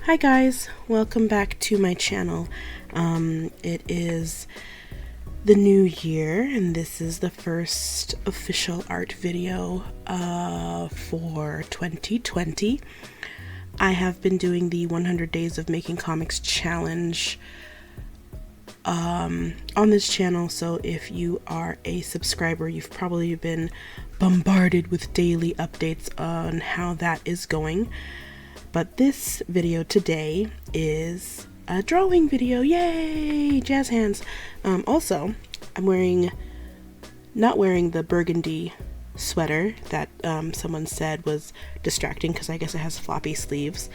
Hi guys, welcome back to my channel. It is the new year and this is the first official art video for 2020. I have been doing the 100 Days of Making Comics challenge on this channel, so if you are a subscriber, you've probably been bombarded with daily updates on how that is going. But this video today is a drawing video. Yay! Jazz hands. Also, I'm not wearing the burgundy sweater that someone said was distracting because I guess it has floppy sleeves.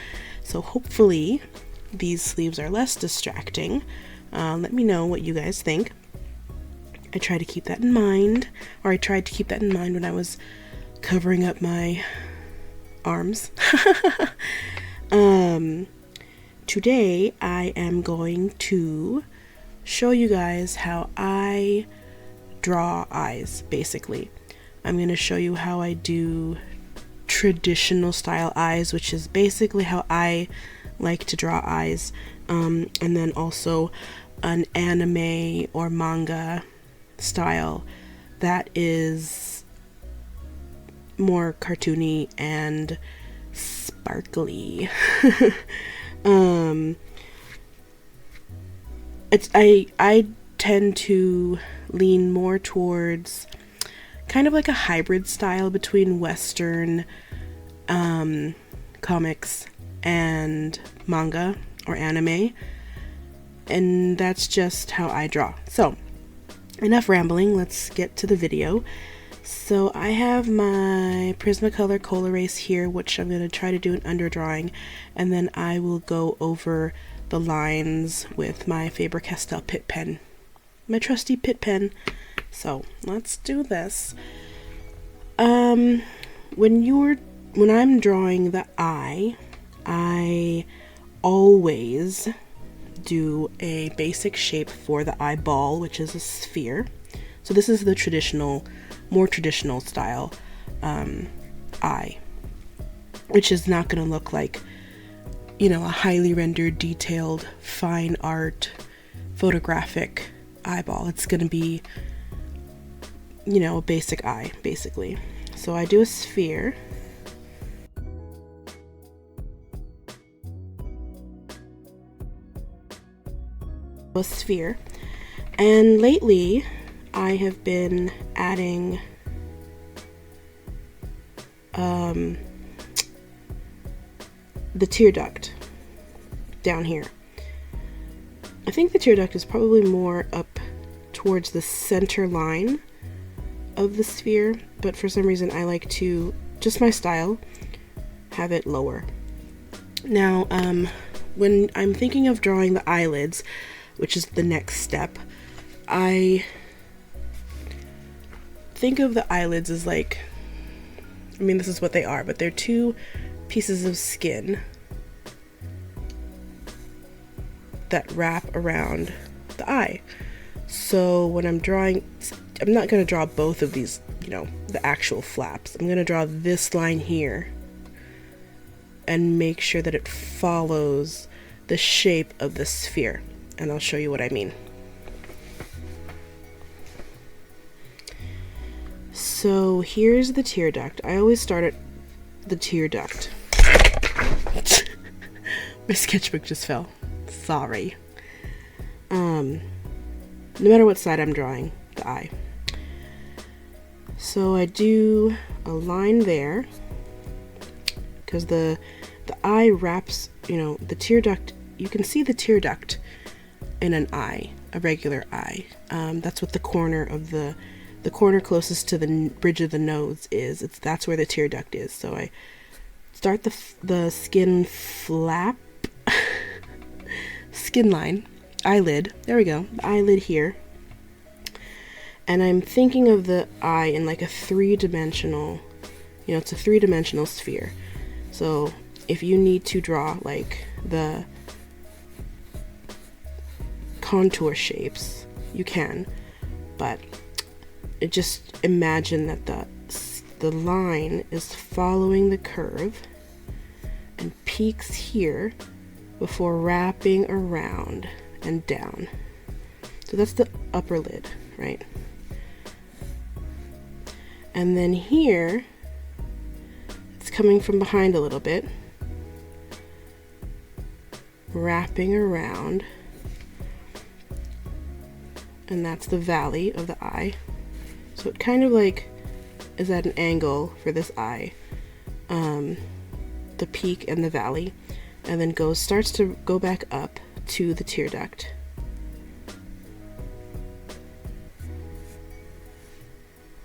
So hopefully these sleeves are less distracting. Let me know what you guys think. I tried to keep that in mind, or I tried to keep that in mind when I was covering up my arms. Today I am going to show you guys how I draw eyes, basically. I'm going to show you how I do traditional style eyes, which is basically how I like to draw eyes, and then also an anime or manga style that is more cartoony and sparkly. I tend to lean more towards kind of like a hybrid style between Western comics and manga or anime, and that's just how I draw. So enough rambling, let's get to the video. So I have my Prismacolor Coal Erase here, which I'm going to try to do an underdrawing, and then I will go over the lines with my Faber-Castell Pitt pen, my trusty Pitt pen. So let's do this. When I'm drawing the eye, I always do a basic shape for the eyeball, which is a sphere. So this is the more traditional style eye, which is not going to look like, you know, a highly rendered, detailed, fine art, photographic eyeball. It's going to be, you know, a basic eye, basically. So I do a sphere. And lately I have been adding the tear duct down here. I think the tear duct is probably more up towards the center line of the sphere, but for some reason I like to, just my style, have it lower. Now, when I'm thinking of drawing the eyelids, which is the next step, I think of the eyelids as like, I mean, this is what they are, but they're two pieces of skin that wrap around the eye. So when I'm drawing, I'm not going to draw both of these, you know, the actual flaps. I'm going to draw this line here and make sure that it follows the shape of the sphere, and I'll show you what I mean. So here's the tear duct. I always start at the tear duct. My sketchbook just fell. Sorry. No matter what side I'm drawing the eye. So I do a line there because the eye wraps, you know, the tear duct, you can see the tear duct in an eye, a regular eye. That's what the corner of the corner closest to the bridge of the nose is. That's where the tear duct is. So I start the skin flap, skin line, eyelid. There we go, the eyelid here. And I'm thinking of the eye in like a three-dimensional, you know, it's a three-dimensional sphere. So if you need to draw like the contour shapes, you can, but just imagine that the line is following the curve and peaks here before wrapping around and down. So that's the upper lid, right? And then here, it's coming from behind a little bit, wrapping around, and that's the valley of the eye. So it kind of like is at an angle for this eye, the peak and the valley, and then starts to go back up to the tear duct.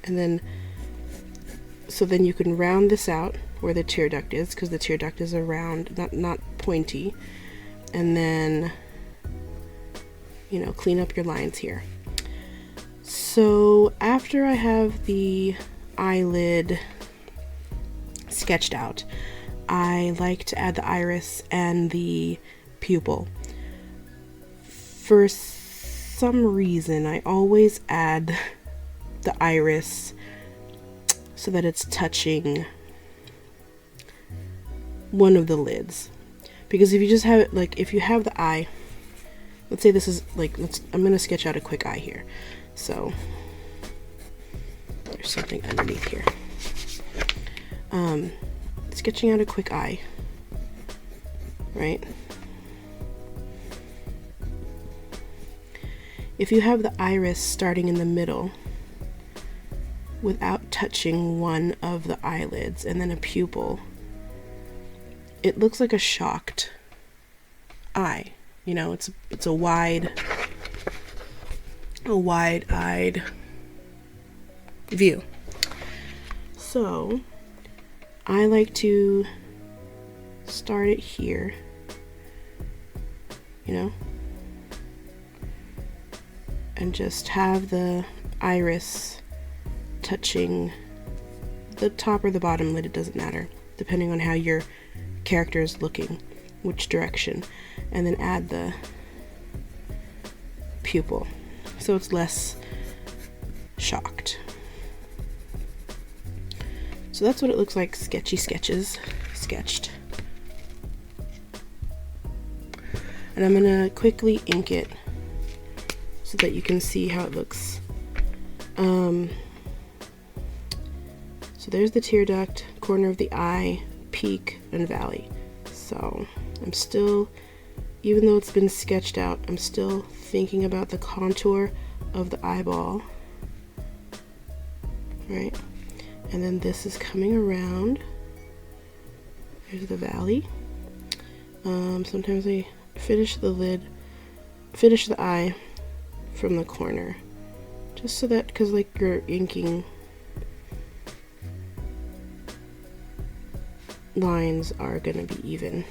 And then, so then you can round this out where the tear duct is, because the tear duct is a round, not pointy, and then, you know, clean up your lines here. So after I have the eyelid sketched out, I like to add the iris and the pupil. For some reason, I always add the iris so that it's touching one of the lids. Because if you just have it, like if you have the eye, let's say this is like, I'm gonna sketch out a quick eye here. So there's something underneath here. Sketching out a quick eye, right? If you have the iris starting in the middle without touching one of the eyelids and then a pupil, it looks like a shocked eye. You know, it's a wide-eyed view. So I like to start it here, you know, and just have the iris touching the top or the bottom lid, it doesn't matter, depending on how your character is looking, which direction, and then add the pupil so it's less shocked. So that's what it looks like, sketchy sketches sketched. And I'm gonna quickly ink it so that you can see how it looks. So there's the tear duct, corner of the eye, peak, and valley. So I'm still, even though it's been sketched out, I'm still thinking about the contour of the eyeball, right? And then this is coming around. There's the valley. Sometimes I finish the eye from the corner, just so that, because like you're inking, lines are gonna be even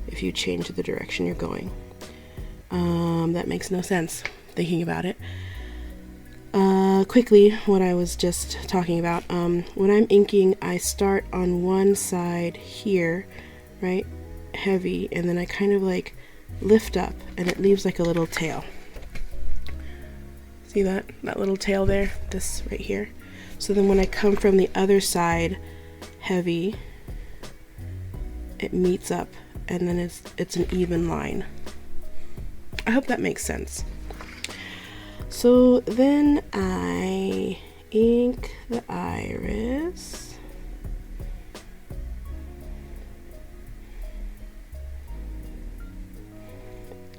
if you change the direction you're going. That makes no sense thinking about it. Quickly, what I was just talking about, when I'm inking, I start on one side here, right, heavy, and then I kind of like lift up and it leaves like a little tail. See that little tail there? This right here. So then when I come from the other side heavy, it meets up and then it's an even line. I hope that makes sense. So then I ink the iris,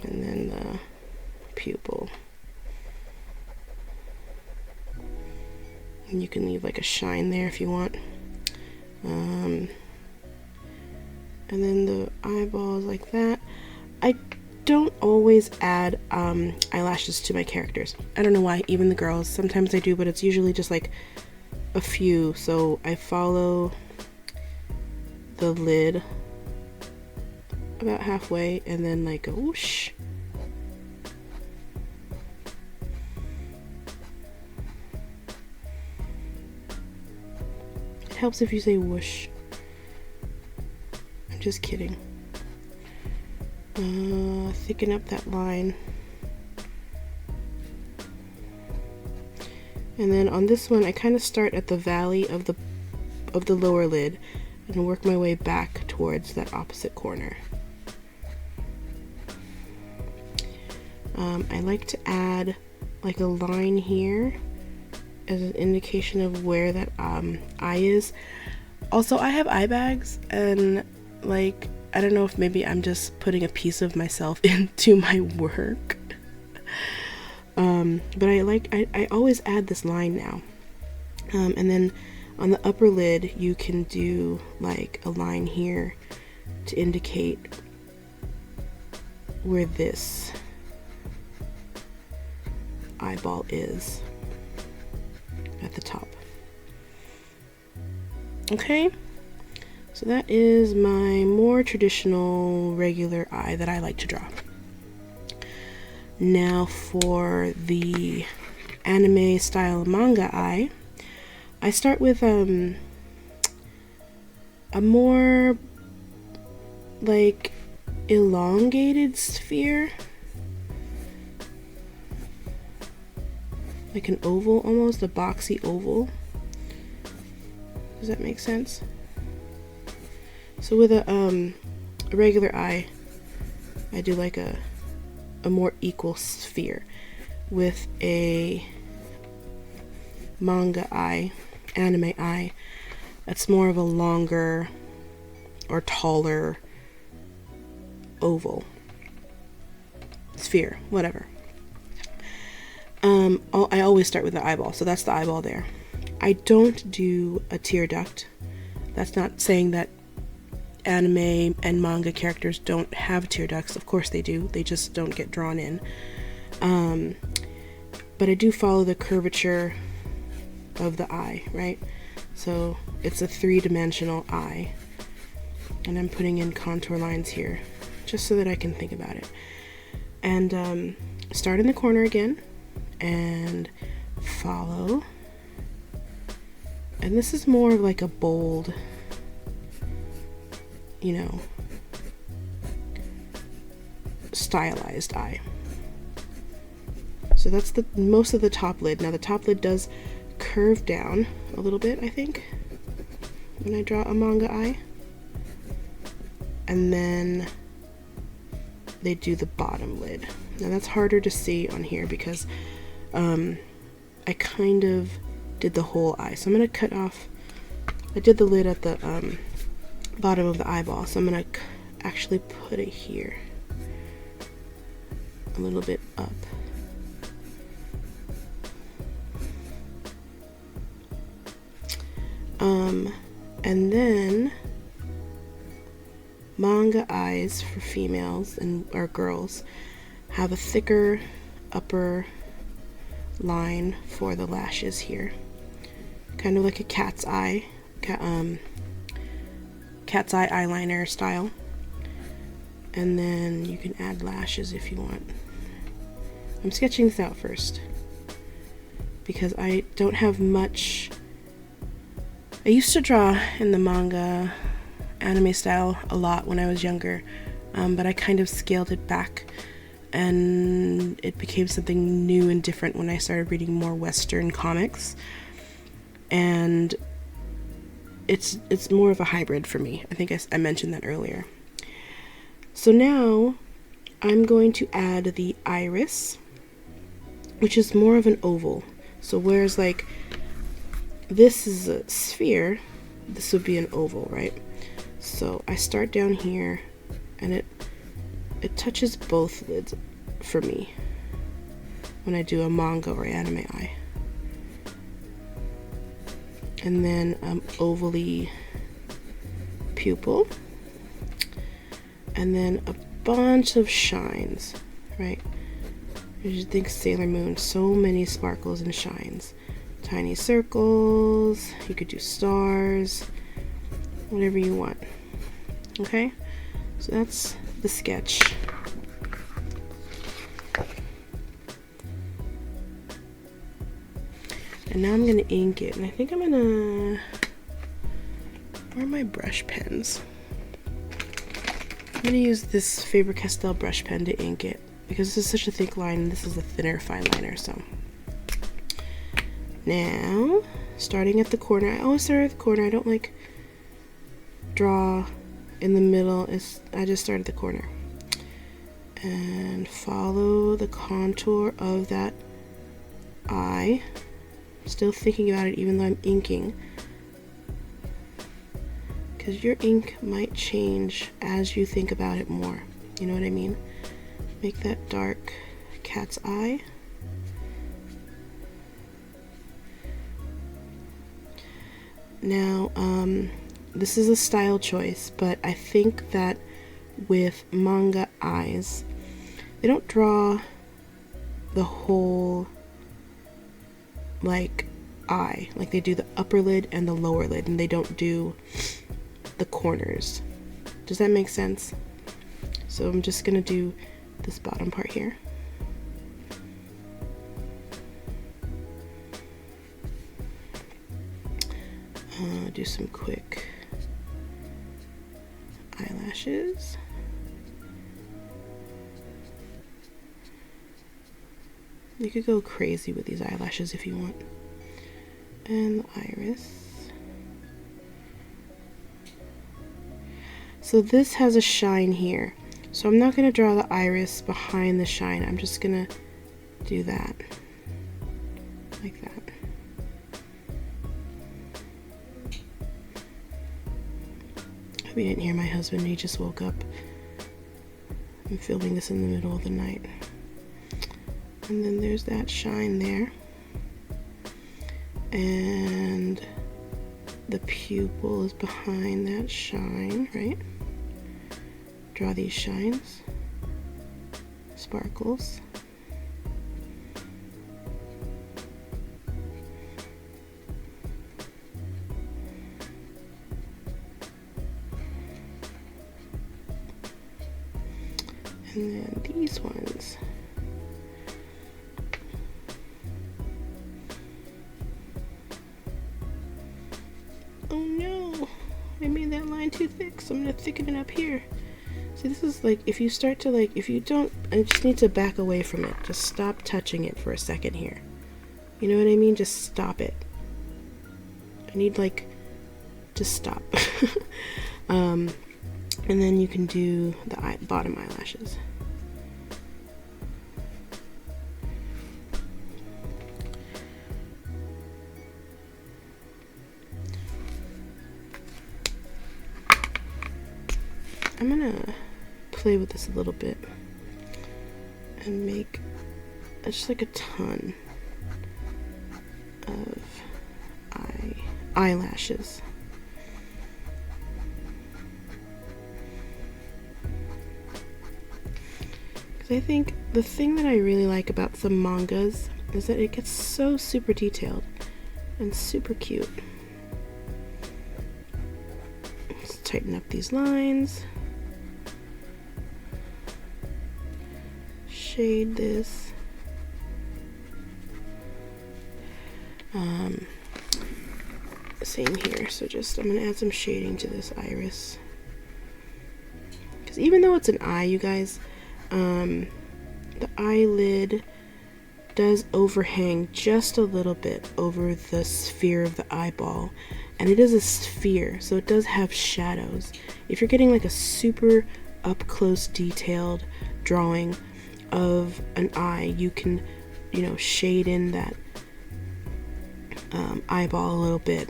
and then the pupil, and you can leave like a shine there if you want, and then the eyeballs like that. I don't always add eyelashes to my characters. I don't know why, even the girls, sometimes I do, but it's usually just like a few. So I follow the lid about halfway and then like a whoosh. It helps if you say whoosh. I'm just kidding. Thicken up that line. And then on this one, I kind of start at the valley of the lower lid and work my way back towards that opposite corner. I like to add like a line here as an indication of where that eye is. Also, I have eye bags, and like, I don't know if maybe I'm just putting a piece of myself into my work. But I always add this line now. And then on the upper lid, you can do like a line here to indicate where this eyeball is at the top. Okay, so that is my more traditional regular eye that I like to draw. Now for the anime style manga eye, I start with a more like elongated sphere, like an oval, almost a boxy oval. Does that make sense? So with a regular eye, I do like a more equal sphere. With a manga eye, anime eye, that's more of a longer or taller oval, sphere, whatever. I always start with the eyeball, so that's the eyeball there. I don't do a tear duct. That's not saying that anime and manga characters don't have tear ducts. Of course they do. They just don't get drawn in. But I do follow the curvature of the eye, right? So it's a three-dimensional eye. And I'm putting in contour lines here, just so that I can think about it. And start in the corner again, and follow. And this is more of like a bold, you know, stylized eye. So that's the most of the top lid. Now the top lid does curve down a little bit, I think, when I draw a manga eye. And then they do the bottom lid. Now that's harder to see on here because I kind of did the whole eye. So I'm going to cut off, I did the lid at the bottom of the eyeball, so I'm going to actually put it here, a little bit up. And then manga eyes for females or girls have a thicker upper line for the lashes here, kind of like a cat's eye, cat's eye eyeliner style. And then you can add lashes if you want. I'm sketching this out first because I don't have much. I used to draw in the manga anime style a lot when I was younger, but I kind of scaled it back, and it became something new and different when I started reading more Western comics, and it's more of a hybrid for me. I think I mentioned that earlier. So now I'm going to add the iris, which is more of an oval. So whereas like this is a sphere, this would be an oval, right? So I start down here, and it touches both lids for me when I do a manga or anime eye. And then ovally pupil, and then a bunch of shines, right? You should think Sailor Moon, so many sparkles and shines. Tiny circles, you could do stars, whatever you want. Okay, so that's the sketch. And now I'm gonna ink it, and I think I'm gonna, where are my brush pens? I'm gonna use this Faber-Castell brush pen to ink it because this is such a thick line and this is a thinner fine liner. So now, starting at the corner, I always start at the corner. I don't like draw in the middle. I just start at the corner. and follow the contour of that eye. Still thinking about it even though I'm inking, because your ink might change as you think about it more. You know what I mean? Make that dark cat's eye. Now, this is a style choice, but I think that with manga eyes, they don't draw the whole like eye, like they do the upper lid and the lower lid, and they don't do the corners. Does that make sense? So I'm just gonna do this bottom part here. Do some quick eyelashes. You could go crazy with these eyelashes if you want. And the iris. So this has a shine here. So I'm not going to draw the iris behind the shine. I'm just going to do that. Like that. I hope you didn't hear my husband. He just woke up. I'm filming this in the middle of the night. And then there's that shine there. And the pupil is behind that shine, right? Draw these shines, sparkles. And then these ones. Oh no, I made that line too thick, so I'm gonna thicken it up here. See, this is like, if you start to like, if you don't, I just need to back away from it. Just stop touching it for a second here. You know what I mean? Just stop it. I need like, just stop. And then you can do the bottom eyelashes. I'm gonna play with this a little bit and make just like a ton of eyelashes. Because I think the thing that I really like about some mangas is that it gets so super detailed and super cute. Let's tighten up these lines. Shade this. Same here. So just, I'm gonna add some shading to this iris. Because even though it's an eye, you guys, the eyelid does overhang just a little bit over the sphere of the eyeball. And it is a sphere, so it does have shadows. If you're getting like a super up close detailed drawing of an eye, you can, you know, shade in that eyeball a little bit,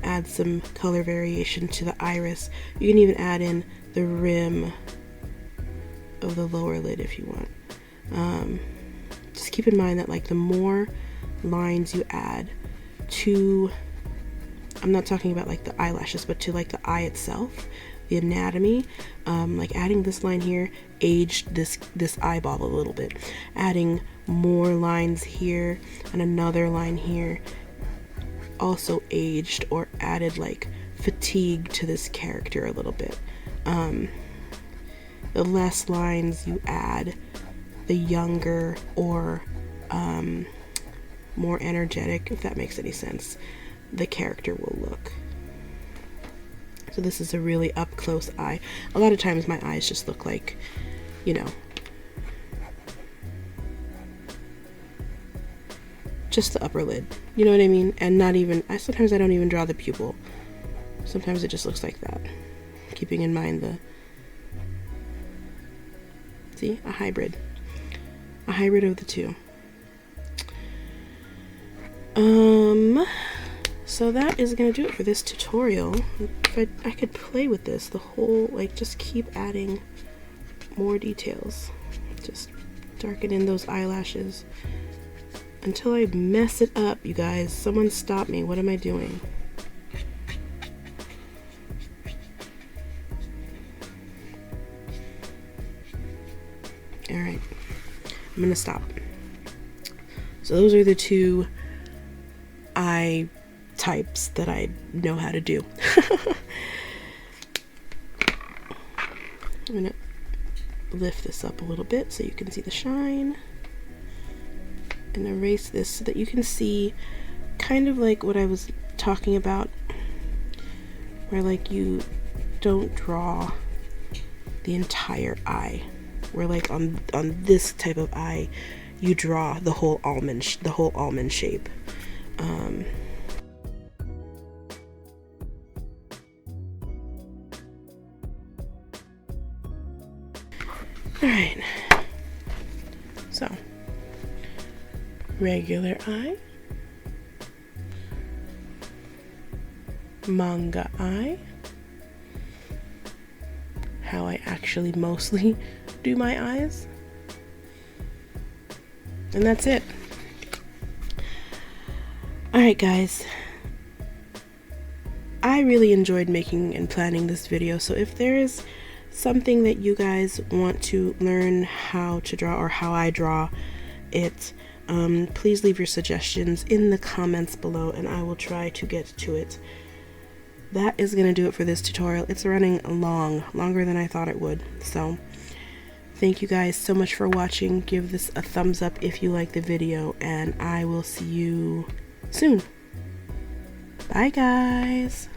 add some color variation to the iris. You can even add in the rim of the lower lid if you want. Just keep in mind that like the more lines you add to, I'm not talking about like the eyelashes, but to like the eye itself, the anatomy, like adding this line here aged this eyeball a little bit. Adding more lines here and another line here also aged or added like fatigue to this character a little bit. The less lines you add, the younger or more energetic, if that makes any sense, the character will look. So this is a really up close eye. A lot of times my eyes just look like, you know, just the upper lid. You know what I mean? And not even, sometimes I don't even draw the pupil. Sometimes it just looks like that. Keeping in mind the See, a hybrid of the two. So that is gonna do it for this tutorial. If I could play with this the whole, like, just keep adding more details, just darken in those eyelashes until I mess it up. You guys, someone stop me. What am I doing? All right, I'm gonna stop. So those are the two eye types that I know how to do. I'm gonna lift this up a little bit so you can see the shine, and erase this so that you can see kind of like what I was talking about, where like you don't draw the entire eye, where like on this type of eye you draw the whole almond shape. Alright, so regular eye, manga eye, how I actually mostly do my eyes, and that's it. Alright guys, I really enjoyed making and planning this video, so if there is something that you guys want to learn how to draw or how I draw it, please leave your suggestions in the comments below and I will try to get to it. That is going to do it for this tutorial. It's running longer than I thought it would. So thank you guys so much for watching. Give this a thumbs up if you like the video, and I will see you soon. Bye guys.